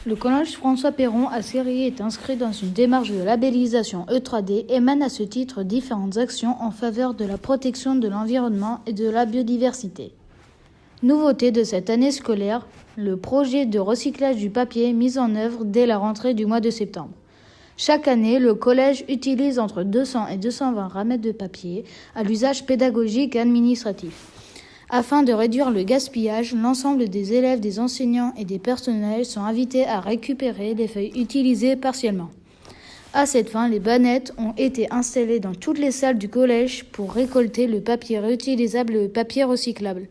Le collège François Perron à Céry est inscrit dans une démarche de labellisation E3D et mène à ce titre différentes actions en faveur de la protection de l'environnement et de la biodiversité. Nouveauté de cette année scolaire, le projet de recyclage du papier mis en œuvre dès la rentrée du mois de septembre. Chaque année, le collège utilise entre 200 et 220 ramettes de papier à l'usage pédagogique et administratif. Afin de réduire le gaspillage, l'ensemble des élèves, des enseignants et des personnels sont invités à récupérer les feuilles utilisées partiellement. À cette fin, les bannettes ont été installées dans toutes les salles du collège pour récolter le papier réutilisable et le papier recyclable.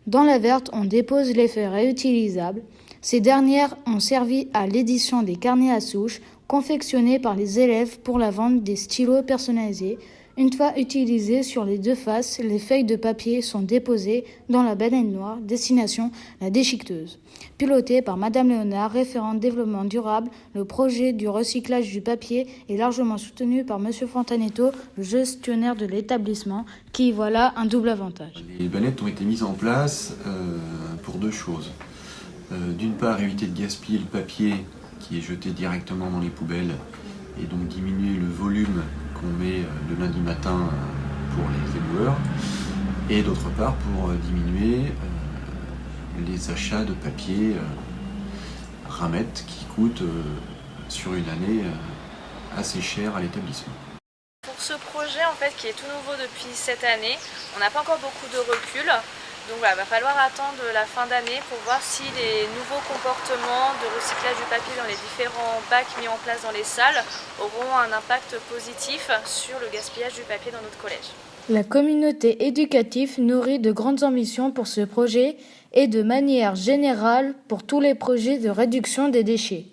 Dans la verte, on dépose les feuilles réutilisables. Ces dernières ont servi à l'édition des carnets à souche confectionnés par les élèves pour la vente des stylos personnalisés. Une fois utilisées sur les deux faces, les feuilles de papier sont déposées dans la bannette noire, destination la déchiqueteuse. Piloté par Madame Léonard, référente développement durable, le projet du recyclage du papier est largement soutenu par Monsieur Fontanetto, le gestionnaire de l'établissement, qui y voit là un double avantage. Les bannettes ont été mises en place pour deux choses. D'une part, éviter de gaspiller le papier qui est jeté directement dans les poubelles et donc diminuer le volume qu'on met le lundi matin pour les éboueurs, et d'autre part pour diminuer les achats de papier ramettes qui coûtent sur une année assez cher à l'établissement. Pour ce projet qui est tout nouveau depuis cette année, on n'a pas encore beaucoup de recul. Donc voilà, il va falloir attendre la fin d'année pour voir si les nouveaux comportements de recyclage du papier dans les différents bacs mis en place dans les salles auront un impact positif sur le gaspillage du papier dans notre collège. La communauté éducative nourrit de grandes ambitions pour ce projet et de manière générale pour tous les projets de réduction des déchets.